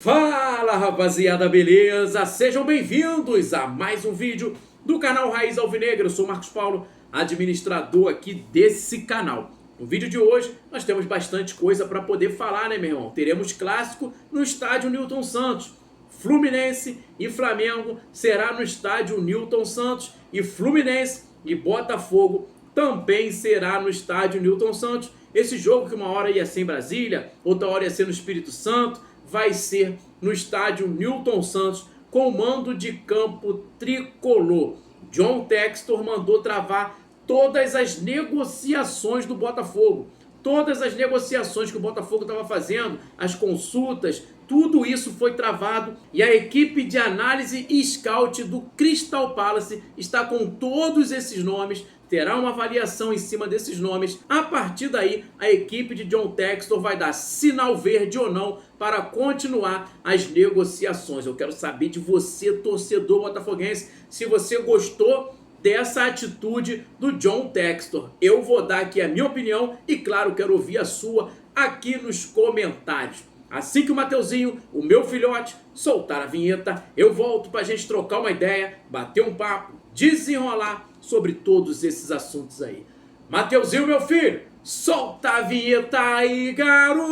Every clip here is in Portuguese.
Fala rapaziada, beleza? Sejam bem-vindos a mais um vídeo do canal Raiz Alvinegra. Eu sou o Marcos Paulo, administrador aqui desse canal. No vídeo de hoje nós temos bastante coisa para poder falar, né, meu irmão? Teremos clássico no estádio Newton Santos. Fluminense e Flamengo será no estádio Newton Santos, e Fluminense e Botafogo também será no estádio Newton Santos. Esse jogo que uma hora ia ser em Brasília, outra hora ia ser no Espírito Santo, vai ser no estádio Newton Santos, com mando de campo tricolor. John Textor mandou travar todas as negociações do Botafogo. Todas as negociações que o Botafogo estava fazendo, as consultas, tudo isso foi travado, e a equipe de análise e scout do Crystal Palace está com todos esses nomes, terá uma avaliação em cima desses nomes. A partir daí, a equipe de John Textor vai dar sinal verde ou não para continuar as negociações. Eu quero saber de você, torcedor botafoguense, se você gostou dessa atitude do John Textor. Eu vou dar aqui a minha opinião e, claro, quero ouvir a sua aqui nos comentários. Assim que o Mateuzinho, o meu filhote, soltar a vinheta, eu volto pra gente trocar uma ideia, bater um papo, desenrolar sobre todos esses assuntos aí. Mateuzinho, meu filho, solta a vinheta aí, garoto!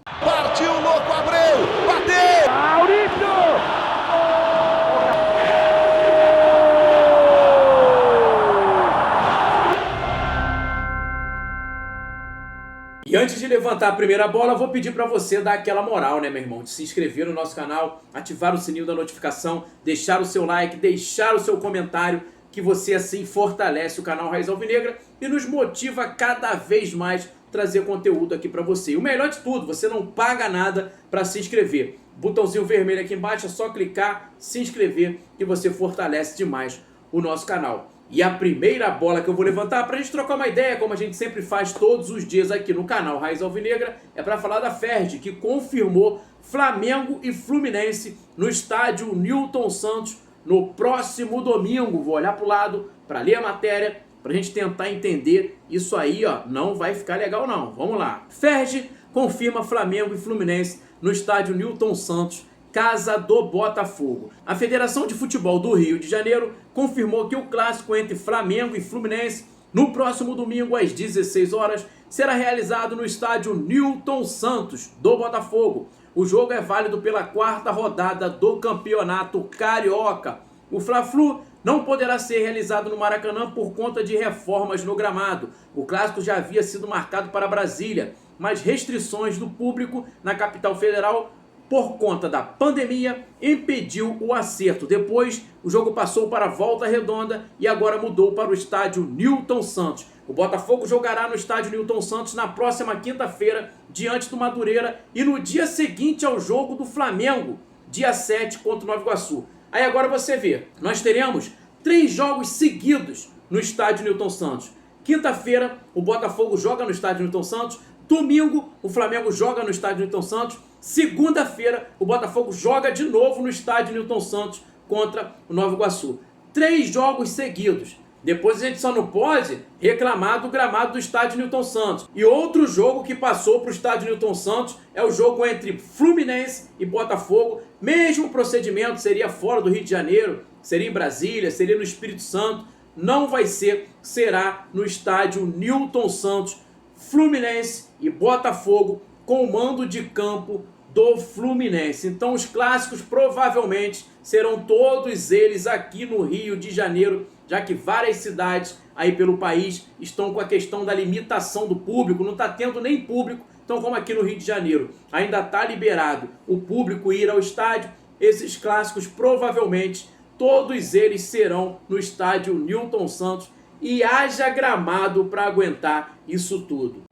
Partiu, louco, Abreu! Bateu! Maurício! E antes de levantar a primeira bola, vou pedir para você dar aquela moral, né, meu irmão? De se inscrever no nosso canal, ativar o sininho da notificação, deixar o seu like, deixar o seu comentário, que você assim fortalece o canal Raiz Alvinegra e nos motiva cada vez mais trazer conteúdo aqui para você. E o melhor de tudo, você não paga nada para se inscrever. Botãozinho vermelho aqui embaixo, é só clicar, se inscrever, que você fortalece demais o nosso canal. E a primeira bola que eu vou levantar para a gente trocar uma ideia, como a gente sempre faz todos os dias aqui no canal Raiz Alvinegra, é para falar da Ferdi, que confirmou Flamengo e Fluminense no estádio Newton Santos no próximo domingo. Vou olhar para o lado para ler a matéria, para a gente tentar entender isso aí, ó. Não vai ficar legal não. Vamos lá. Ferdi confirma Flamengo e Fluminense no estádio Newton Santos, casa do Botafogo. A Federação de Futebol do Rio de Janeiro confirmou que o clássico entre Flamengo e Fluminense no próximo domingo às 16 horas será realizado no estádio Newton Santos do Botafogo. O jogo é válido pela quarta rodada do Campeonato Carioca. O Fla-Flu não poderá ser realizado no Maracanã por conta de reformas no gramado. O clássico já havia sido marcado para Brasília, mas restrições do público na capital federal por conta da pandemia impediu o acerto. Depois, o jogo passou para a Volta Redonda e agora mudou para o estádio Newton Santos. O Botafogo jogará no estádio Newton Santos na próxima quinta-feira, diante do Madureira, e no dia seguinte ao jogo do Flamengo, dia 7, contra o Nova Iguaçu. Aí agora você vê, nós teremos 3 jogos seguidos no estádio Newton Santos. Quinta-feira, o Botafogo joga no estádio Newton Santos. Domingo, o Flamengo joga no estádio Newton Santos. Segunda-feira, o Botafogo joga de novo no estádio Newton Santos contra o Nova Iguaçu. 3 jogos seguidos. Depois a gente só não pode reclamar do gramado do estádio Newton Santos. E outro jogo que passou para o estádio Newton Santos é o jogo entre Fluminense e Botafogo. Mesmo procedimento, seria fora do Rio de Janeiro, seria em Brasília, seria no Espírito Santo. Não vai ser, será no estádio Newton Santos. Fluminense e Botafogo com o mando de campo do Fluminense. Então os clássicos provavelmente serão todos eles aqui no Rio de Janeiro, já que várias cidades aí pelo país estão com a questão da limitação do público, não está tendo nem público. Então, como aqui no Rio de Janeiro ainda está liberado o público ir ao estádio, esses clássicos provavelmente todos eles serão no estádio Newton Santos, e haja gramado para aguentar isso tudo.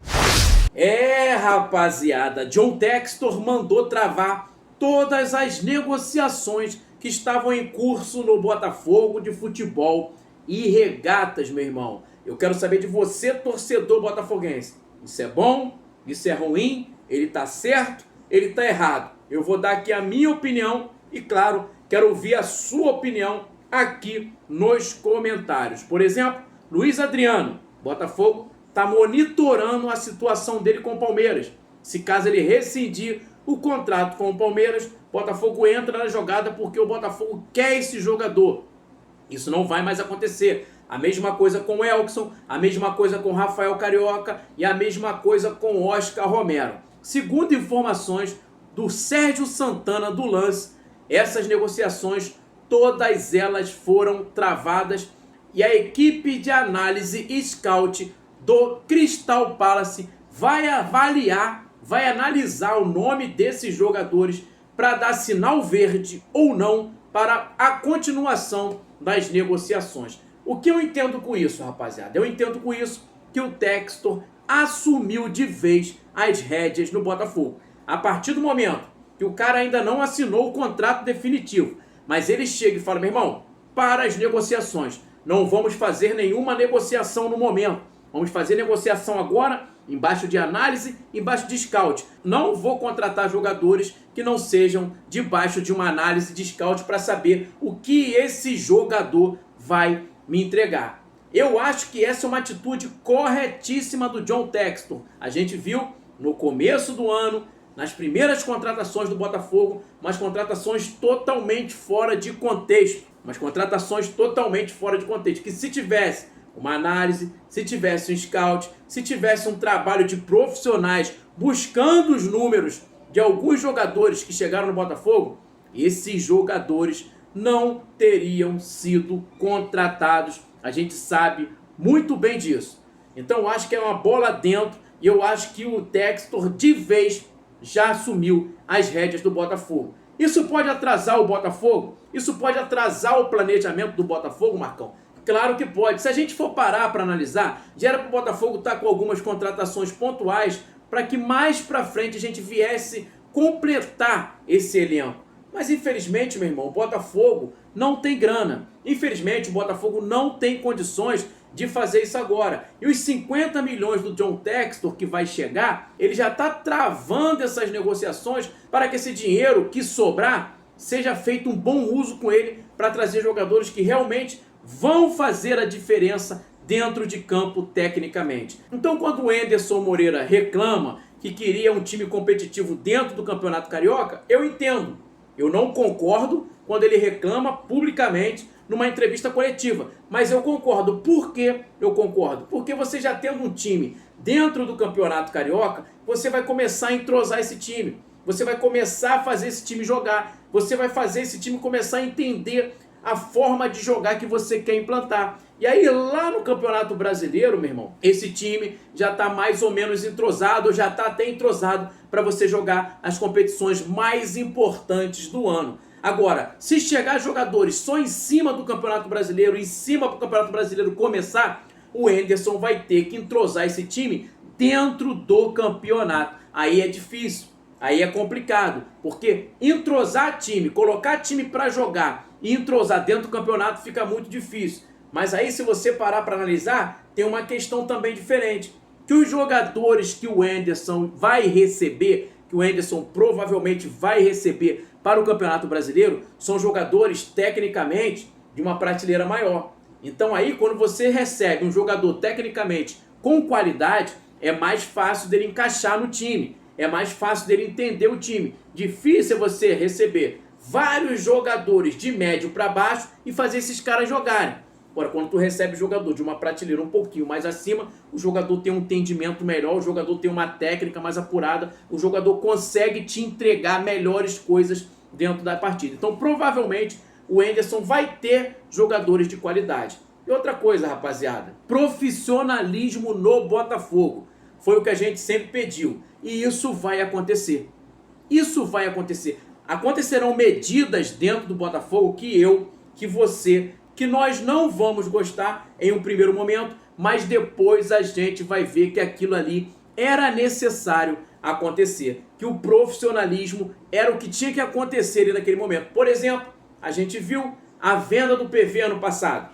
Rapaziada, John Textor mandou travar todas as negociações que estavam em curso no Botafogo de futebol e regatas, meu irmão. Eu quero saber de você, torcedor botafoguense. Isso é bom? Isso é ruim? Ele tá certo? Ele tá errado? Eu vou dar aqui a minha opinião e, claro, quero ouvir a sua opinião aqui nos comentários. Por exemplo, Luiz Adriano, Botafogo está monitorando a situação dele com o Palmeiras. Se caso ele rescindir o contrato com o Palmeiras, o Botafogo entra na jogada porque o Botafogo quer esse jogador. Isso não vai mais acontecer. A mesma coisa com o Elkson, a mesma coisa com o Rafael Carioca e a mesma coisa com o Oscar Romero. Segundo informações do Sérgio Santana do Lance, essas negociações, todas elas foram travadas e a equipe de análise scout do Crystal Palace vai avaliar, vai analisar o nome desses jogadores para dar sinal verde ou não para a continuação das negociações. O que eu entendo com isso, rapaziada? Eu entendo com isso que o Textor assumiu de vez as rédeas no Botafogo. A partir do momento que o cara ainda não assinou o contrato definitivo, mas ele chega e fala, meu irmão, para as negociações, não vamos fazer nenhuma negociação no momento, vamos fazer negociação agora, embaixo de análise, embaixo de scout. Não vou contratar jogadores que não sejam debaixo de uma análise de scout para saber o que esse jogador vai me entregar. Eu acho que essa é uma atitude corretíssima do John Textor. A gente viu no começo do ano, nas primeiras contratações do Botafogo, umas contratações totalmente fora de contexto. Que se tivesse uma análise, se tivesse um scout, se tivesse um trabalho de profissionais buscando os números de alguns jogadores que chegaram no Botafogo, esses jogadores não teriam sido contratados. A gente sabe muito bem disso. Então eu acho que é uma bola dentro e eu acho que o Textor de vez já assumiu as rédeas do Botafogo. Isso pode atrasar o Botafogo? Isso pode atrasar o planejamento do Botafogo, Marcão? Claro que pode. Se a gente for parar para analisar, já era para o Botafogo estar com algumas contratações pontuais para que mais para frente a gente viesse completar esse elenco. Mas infelizmente, meu irmão, o Botafogo não tem grana. Infelizmente, o Botafogo não tem condições de fazer isso agora. E os 50 milhões do John Textor que vai chegar, ele já está travando essas negociações para que esse dinheiro que sobrar seja feito um bom uso com ele para trazer jogadores que realmente vão fazer a diferença dentro de campo tecnicamente. Então, quando o Anderson Moreira reclama que queria um time competitivo dentro do Campeonato Carioca, eu entendo. Eu não concordo quando ele reclama publicamente numa entrevista coletiva, mas eu concordo. Por que eu concordo? Porque você já tendo um time dentro do Campeonato Carioca, você vai começar a entrosar esse time, você vai começar a fazer esse time jogar, você vai fazer esse time começar a entender a forma de jogar que você quer implantar. E aí lá no Campeonato Brasileiro, meu irmão, esse time já está mais ou menos entrosado, já está até entrosado para você jogar as competições mais importantes do ano. Agora, se chegar jogadores só em cima do Campeonato Brasileiro, em cima para o Campeonato Brasileiro começar, o Anderson vai ter que entrosar esse time dentro do campeonato. Aí é difícil, aí é complicado, porque entrosar time, colocar time para jogar e entrosar dentro do campeonato fica muito difícil. Mas aí, se você parar para analisar, tem uma questão também diferente. Que os jogadores que o Anderson vai receber, que o Anderson provavelmente vai receber para o Campeonato Brasileiro, são jogadores tecnicamente de uma prateleira maior. Então aí, quando você recebe um jogador tecnicamente com qualidade, é mais fácil dele encaixar no time, é mais fácil dele entender o time. Difícil é você receber vários jogadores de médio para baixo e fazer esses caras jogarem. Agora, quando tu recebe jogador de uma prateleira um pouquinho mais acima, o jogador tem um entendimento melhor, o jogador tem uma técnica mais apurada, o jogador consegue te entregar melhores coisas dentro da partida. Então, provavelmente, o Anderson vai ter jogadores de qualidade. E outra coisa, rapaziada, profissionalismo no Botafogo. Foi o que a gente sempre pediu. E isso vai acontecer. Isso vai acontecer. Acontecerão medidas dentro do Botafogo que eu, que você, que nós não vamos gostar em um primeiro momento, mas depois a gente vai ver que aquilo ali era necessário acontecer, que o profissionalismo era o que tinha que acontecer ali naquele momento. Por exemplo, a gente viu a venda do PV ano passado.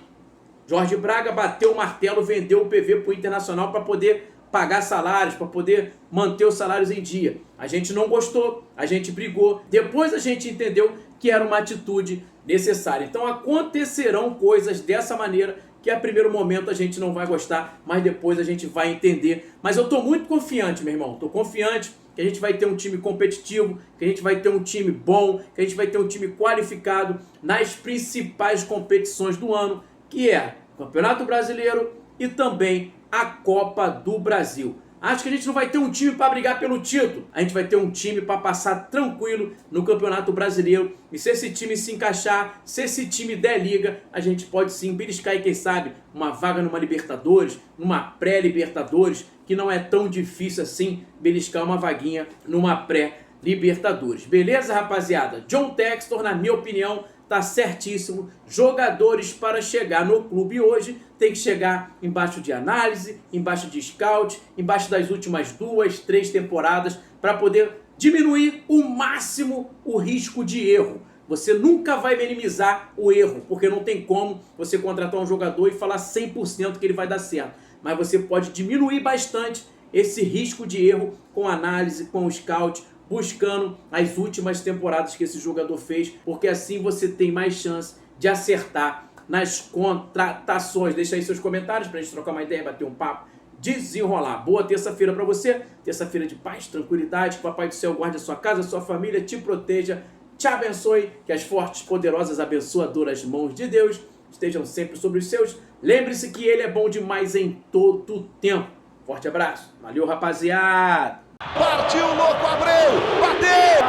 Jorge Braga bateu o martelo, vendeu o PV para o Internacional para poder pagar salários, para poder manter os salários em dia. A gente não gostou, a gente brigou, depois a gente entendeu que era uma atitude necessária. Então acontecerão coisas dessa maneira que a primeiro momento a gente não vai gostar, mas depois a gente vai entender. Mas eu estou muito confiante, meu irmão. Estou confiante que a gente vai ter um time competitivo, que a gente vai ter um time bom, que a gente vai ter um time qualificado nas principais competições do ano, que é o Campeonato Brasileiro e também a Copa do Brasil. Acho que a gente não vai ter um time para brigar pelo título. A gente vai ter um time para passar tranquilo no Campeonato Brasileiro. E se esse time se encaixar, se esse time der liga, a gente pode sim beliscar e quem sabe uma vaga numa Libertadores, numa pré-Libertadores, que não é tão difícil assim beliscar uma vaguinha numa pré-Libertadores. Beleza, rapaziada? John Textor, na minha opinião, tá certíssimo. Jogadores para chegar no clube hoje tem que chegar embaixo de análise, embaixo de scout, embaixo das últimas 2, 3 temporadas, para poder diminuir o máximo o risco de erro. Você nunca vai minimizar o erro, porque não tem como você contratar um jogador e falar 100% que ele vai dar certo. Mas você pode diminuir bastante esse risco de erro com análise, com o scout, buscando as últimas temporadas que esse jogador fez, porque assim você tem mais chance de acertar nas contratações. Deixa aí seus comentários pra gente trocar uma ideia, bater um papo, desenrolar. Boa terça-feira pra você, terça-feira de paz, tranquilidade, que o Papai do Céu guarde a sua casa, a sua família, te proteja, te abençoe, que as fortes, poderosas, abençoadoras mãos de Deus estejam sempre sobre os seus. Lembre-se que Ele é bom demais em todo tempo. Forte abraço, valeu, rapaziada! Partiu, louco, Abreu, bateu!